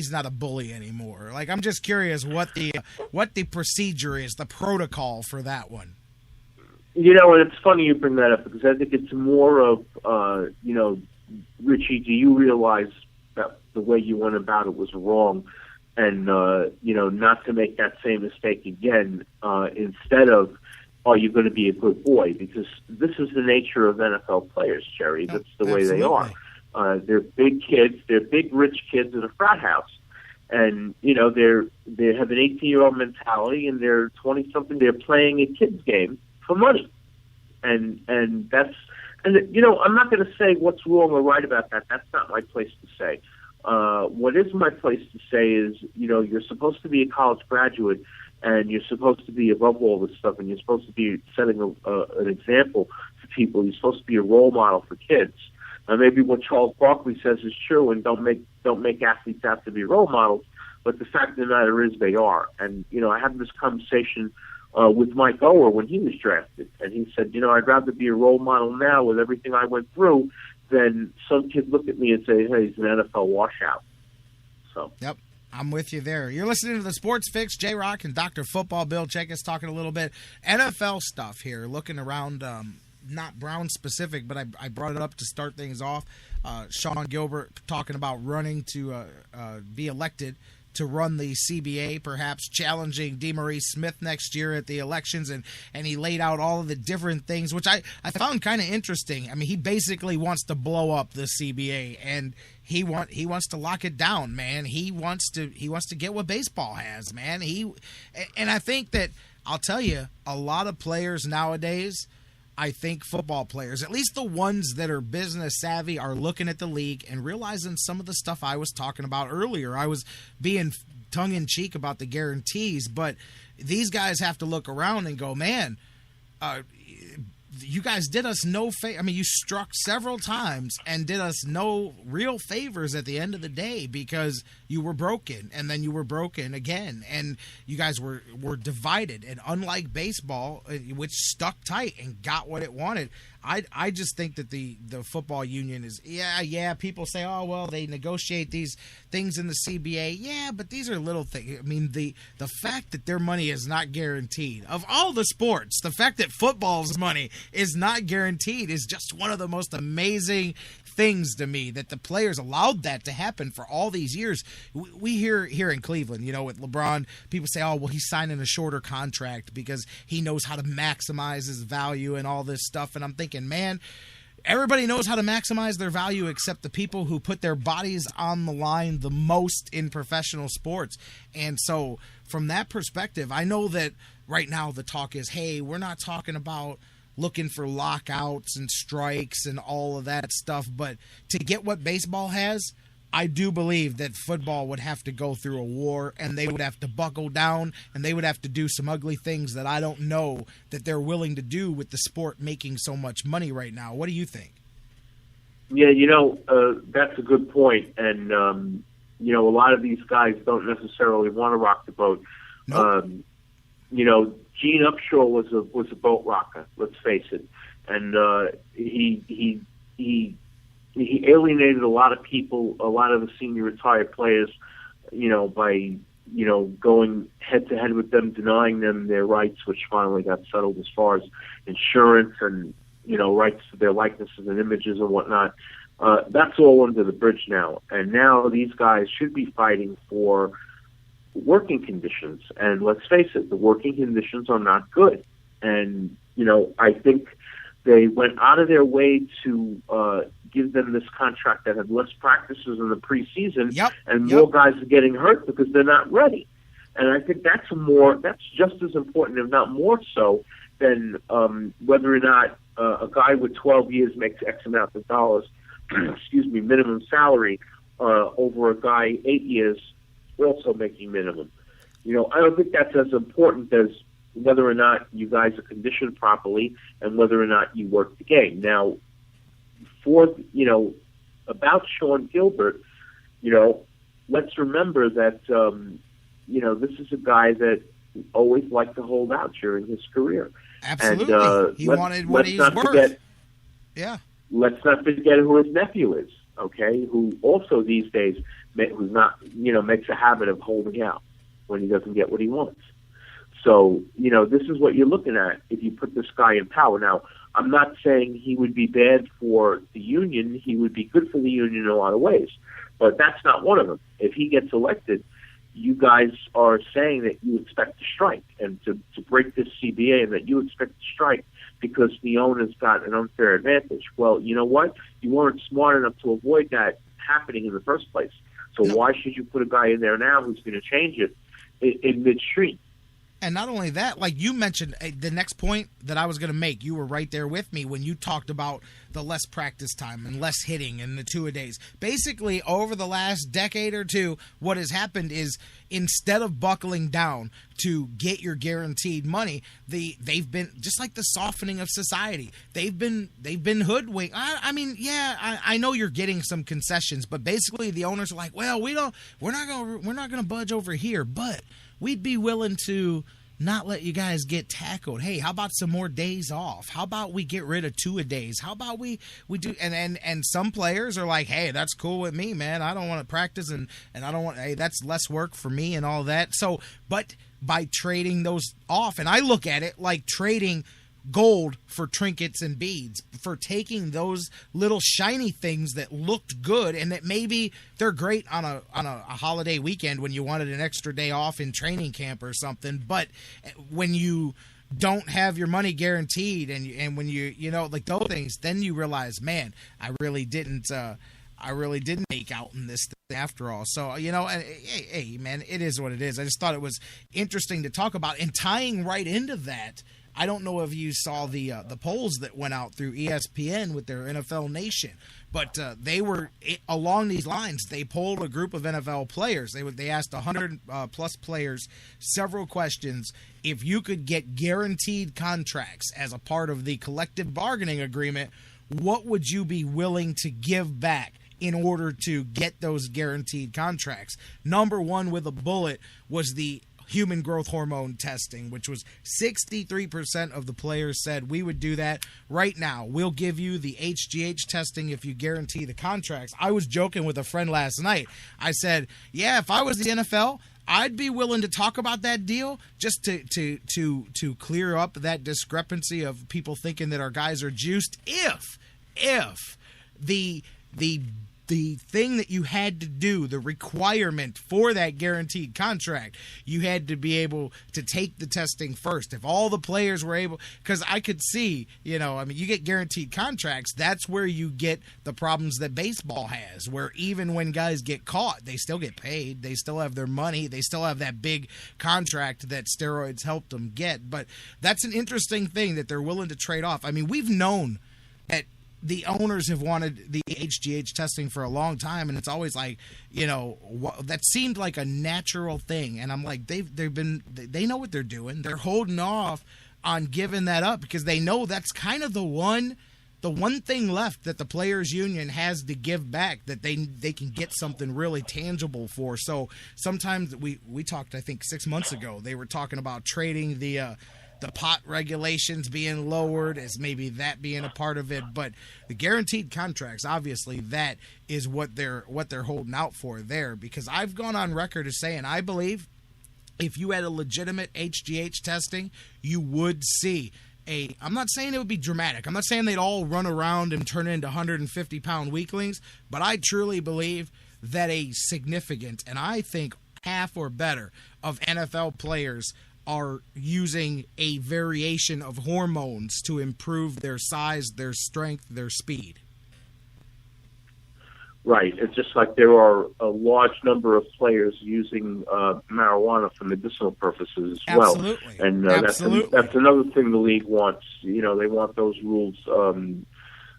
he's not a bully anymore? Like, I'm just curious what the procedure is, the protocol for that one. You know, and it's funny you bring that up because I think it's more of, Richie, do you realize that the way you went about it was wrong? And, not to make that same mistake again, instead of, are you going to be a good boy? Because this is the nature of NFL players, Jerry. That's the way they are. They're big kids. They're big, rich kids in a frat house. And, they have an 18-year-old mentality, and they're 20-something. They're playing a kid's game for money. And I'm not going to say what's wrong or right about that. That's not my place to say. What is my place to say is, you're supposed to be a college graduate, and you're supposed to be above all this stuff, and you're supposed to be setting an example for people. You're supposed to be a role model for kids. Now, maybe what Charles Barkley says is true, and don't make athletes have to be role models. But the fact of the matter is, they are. And I had this conversation with Mike Ower when he was drafted, and he said, I'd rather be a role model now with everything I went through than some kid look at me and say, hey, he's an NFL washout. So. Yep. I'm with you there. You're listening to the Sports Fix, J-Rock and Dr. Football Bill Chachkes talking a little bit NFL stuff here, looking around, not Brown specific, but I brought it up to start things off. Sean Gilbert talking about running to be elected to run the CBA, perhaps challenging DeMaurice Smith next year at the elections, and he laid out all of the different things, which I found kind of interesting. I mean, he basically wants to blow up the CBA, and he wants to lock it down, man. He wants to get what baseball has, man. And I think that, I'll tell you, a lot of players nowadays, I think football players, at least the ones that are business savvy, are looking at the league and realizing some of the stuff I was talking about earlier. I was being tongue-in-cheek about the guarantees, but these guys have to look around and go, man, you guys did us no favor. I mean, you struck several times and did us no real favors at the end of the day, because you were broken, and then you were broken again, and you guys were divided. And unlike baseball, which stuck tight and got what it wanted, I just think that the football union is, people say, oh, well, they negotiate these things in the CBA. Yeah, but these are little things. I mean, the fact that their money is not guaranteed, of all the sports, the fact that football's money is not guaranteed is just one of the most amazing things to me, that the players allowed that to happen for all these years. We hear here in Cleveland, with LeBron, people say, oh, well, he's signing a shorter contract because he knows how to maximize his value and all this stuff. And I'm thinking, man, everybody knows how to maximize their value except the people who put their bodies on the line the most in professional sports. And so from that perspective, I know that right now the talk is, hey, we're not talking about looking for lockouts and strikes and all of that stuff, but to get what baseball has, I do believe that football would have to go through a war, and they would have to buckle down, and they would have to do some ugly things that I don't know that they're willing to do with the sport making so much money right now. What do you think? Yeah, that's a good point. And, a lot of these guys don't necessarily want to rock the boat. Nope. Gene Upshaw was a boat rocker. Let's face it, and he alienated a lot of people, a lot of the senior retired players, by going head to head with them, denying them their rights, which finally got settled as far as insurance and rights to their likenesses and images and whatnot. That's all under the bridge now, and now these guys should be fighting for working conditions. And let's face it, the working conditions are not good. And, I think they went out of their way to give them this contract that had less practices in the preseason, and more guys are getting hurt because they're not ready. And I think that's just as important, if not more so, than whether or not a guy with 12 years makes X amount of dollars, minimum salary, over a guy 8 years also making minimum. I don't think that's as important as whether or not you guys are conditioned properly and whether or not you work the game. Now, about Sean Gilbert, let's remember that, this is a guy that always liked to hold out during his career. Absolutely. And, he wanted what he's worth. Let's not forget who his nephew is, okay, who also these days who's not, makes a habit of holding out when he doesn't get what he wants. So, this is what you're looking at if you put this guy in power. Now, I'm not saying he would be bad for the union. He would be good for the union in a lot of ways. But that's not one of them. If he gets elected, you guys are saying that you expect to strike and to break this CBA, and that you expect to strike because the owner's got an unfair advantage. Well, you know what? You weren't smart enough to avoid that happening in the first place. So why should you put a guy in there now who's going to change it in midstream? And not only that, like you mentioned, the next point that I was going to make, you were right there with me when you talked about the less practice time and less hitting and the two-a-days. Basically, over the last decade or two, what has happened is instead of buckling down to get your guaranteed money, they've been just like the softening of society. They've been hoodwinked. I know you're getting some concessions, but basically the owners are like, well, we're not going to budge over here, but we'd be willing to not let you guys get tackled. Hey, how about some more days off? How about we get rid of two-a-days? How about we do and some players are like, hey, that's cool with me, man. I don't want to practice and I don't want, hey, that's less work for me and all that. So, but by trading those off, and I look at it like trading gold for trinkets and beads, for taking those little shiny things that looked good and that maybe they're great on a holiday weekend when you wanted an extra day off in training camp or something, but when you don't have your money guaranteed and when you like those things, then you realize, man, I really didn't make out in this thing after all. So, hey, man, it is what it is. I just thought it was interesting to talk about. And tying right into that, I don't know if you saw the polls that went out through ESPN with their NFL Nation, but they were along these lines. They polled a group of NFL players. They asked 100 plus players several questions. If you could get guaranteed contracts as a part of the collective bargaining agreement, what would you be willing to give back in order to get those guaranteed contracts? Number one with a bullet was the human growth hormone testing, which was 63% of the players said we would do that. Right now, we'll give you the HGH testing if you guarantee the contracts. I was joking with a friend last night. I said, yeah, if I was the NFL, I'd be willing to talk about that deal just to clear up that discrepancy of people thinking that our guys are juiced. If the thing that you had to do, the requirement for that guaranteed contract, you had to be able to take the testing first. If all the players were able, because I could see, you get guaranteed contracts, that's where you get the problems that baseball has, where even when guys get caught, they still get paid, they still have their money, they still have that big contract that steroids helped them get. But that's an interesting thing that they're willing to trade off. I mean, we've known that the owners have wanted the HGH testing for a long time, and it's always like, that seemed like a natural thing. And I'm like, they know what they're doing. They're holding off on giving that up because they know that's kind of the one thing left that the players union has to give back, that they can get something really tangible for. So sometimes we talked, I think 6 months ago, they were talking about trading the pot regulations being lowered as maybe that being a part of it, but the guaranteed contracts, obviously that is what they're holding out for there, because I've gone on record as saying I believe if you had a legitimate HGH testing, you would see I'm not saying it would be dramatic. I'm not saying they'd all run around and turn into 150-pound weaklings, but I truly believe that a significant, and I think half or better, of NFL players are using a variation of hormones to improve their size, their strength, their speed. Right. It's just like there are a large number of players using marijuana for medicinal purposes as well. Absolutely. And Absolutely. That's another thing the league wants. They want those rules,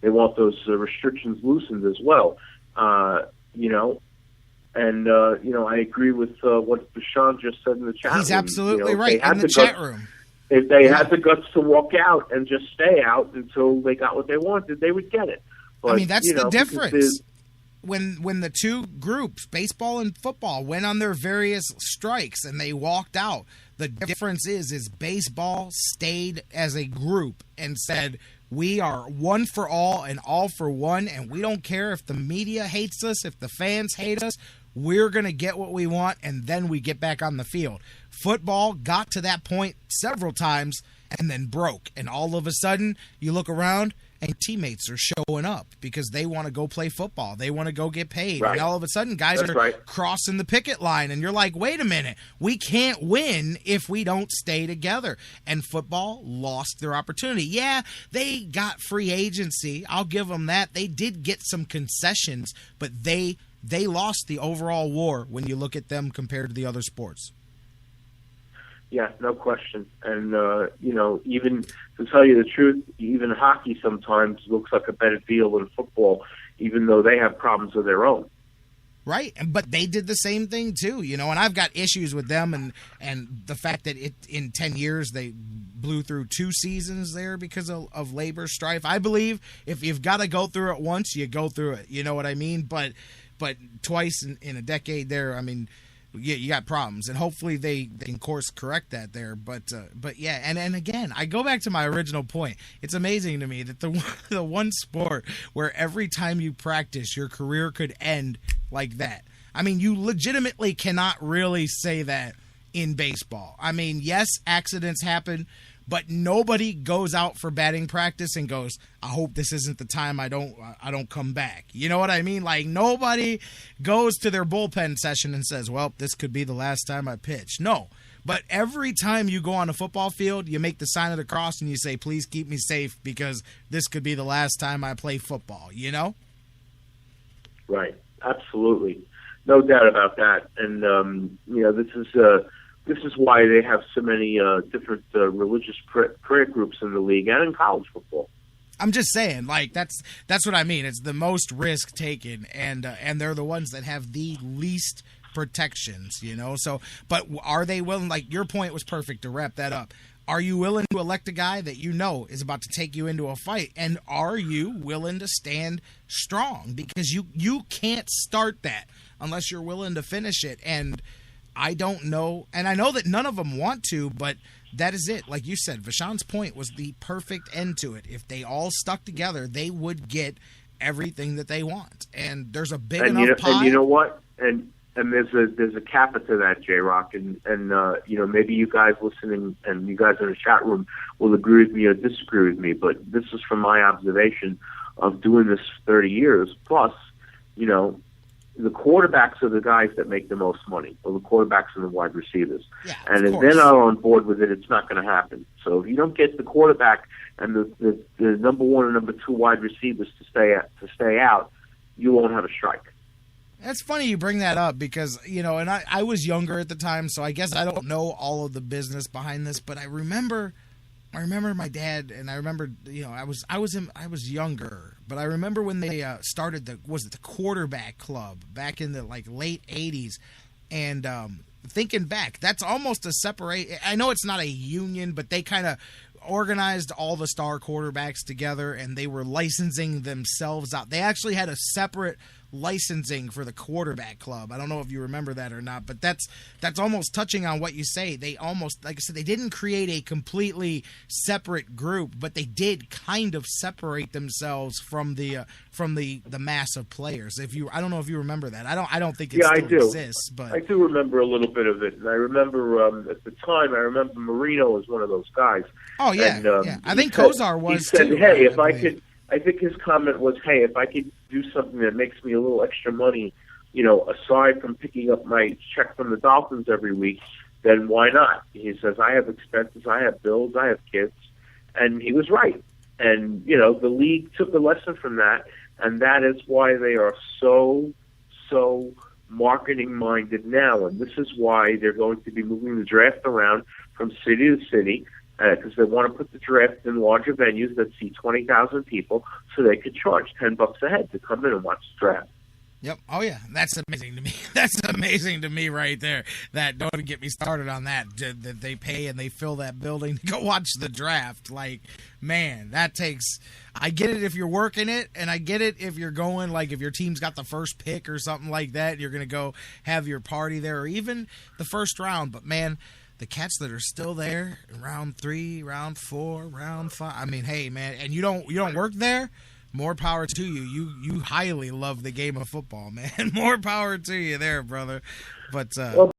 they want those restrictions loosened as well. And, I agree with what Bashan just said in the chat room. He's absolutely right in the chat room. If they had the guts to walk out and just stay out until they got what they wanted, they would get it. But, that's the difference. When the two groups, baseball and football, went on their various strikes and they walked out, the difference is baseball stayed as a group and said, we are one for all and all for one, and we don't care if the media hates us, if the fans hate us. we're going to get what we want, and then we get back on the field. Football got to that point several times and then broke. And all of a sudden, you look around, and teammates are showing up because they want to go play football. They want to go get paid. Right. And all of a sudden, guys are crossing the picket line, and you're like, wait a minute. We can't win if we don't stay together. And football lost their opportunity. Yeah, they got free agency. I'll give them that. They did get some concessions, but they lost the overall war when you look at them compared to the other sports. Yeah, no question. And, even to tell you the truth, even hockey sometimes looks like a better deal than football, even though they have problems of their own. Right, but they did the same thing too, and I've got issues with them and the fact that in 10 years they blew through 2 seasons there because of labor strife. I believe if you've got to go through it once, you go through it. You know what I mean? But twice in a decade there, I mean, you got problems, and hopefully they can course correct that there. But yeah, and again, I go back to my original point. It's amazing to me that the one sport where every time you practice, your career could end like that. I mean, you legitimately cannot really say that in baseball. I mean, yes, accidents happen, but nobody goes out for batting practice and goes, I hope this isn't the time I don't come back. You know what I mean? Like, nobody goes to their bullpen session and says, well, this could be the last time I pitch. No. But every time you go on a football field, you make the sign of the cross and you say, please keep me safe because this could be the last time I play football, Right. Absolutely. No doubt about that. And, this is why they have so many different religious prayer groups in the league and in college football. I'm just saying, like, that's what I mean. It's the most risk taken, and they're the ones that have the least protections, So, but are they willing? Like, your point was perfect to wrap that up. Are you willing to elect a guy that is about to take you into a fight? And are you willing to stand strong? Because you can't start that unless you're willing to finish it. And I don't know, and I know that none of them want to, but that is it. Like you said, Vashon's point was the perfect end to it. If they all stuck together, they would get everything that they want. And there's a big enough pie. And you know what? And there's a kappa to that, J-Rock, and maybe you guys listening and you guys in the chat room will agree with me or disagree with me, but this is from my observation of doing this for 30 years. Plus, the quarterbacks are the guys that make the most money, or the quarterbacks and the wide receivers. Yeah, and if they're not on board with it, it's not going to happen. So if you don't get the quarterback and the number 1 and number 2 wide receivers to stay out, you won't have a strike. That's funny you bring that up because, and I was younger at the time, so I guess I don't know all of the business behind this, but I remember my dad, and I remember, I was younger, but I remember when they started the quarterback club back in the late 80s, and thinking back, that's almost a separate. I know it's not a union, but they kind of organized all the star quarterbacks together, and they were licensing themselves out. They actually had a separate licensing for the quarterback club. I don't know if you remember that or not, but that's almost touching on what you say. They almost, like I said, they didn't create a completely separate group, but they did kind of separate themselves from the mass of players. I don't know if you remember that. I don't think it still exists, but I do remember a little bit of it. And I remember at the time, I remember Marino was one of those guys. Oh yeah, and, yeah. I think Kozar was. He said, too, "Hey, if I could." I think his comment was, hey, if I could do something that makes me a little extra money, aside from picking up my check from the Dolphins every week, then why not? He says, I have expenses, I have bills, I have kids. And he was right. And, the league took a lesson from that, and that is why they are so marketing-minded now. And this is why they're going to be moving the draft around from city to city, because they want to put the draft in larger venues that see 20,000 people, so they could charge $10 a head to come in and watch the draft. Yep. Oh yeah, that's amazing to me. That's amazing to me right there. That don't get me started on that. That they pay and they fill that building to go watch the draft. Like, man, that takes. I get it if you're working it, and I get it if you're going. Like, if your team's got the first pick or something like that, you're gonna go have your party there, or even the first round. But man, the cats that are still there in round 3, round 4, round 5. I mean, hey, man, and you don't work there. More power to you. You highly love the game of football, man. More power to you there, brother. But well,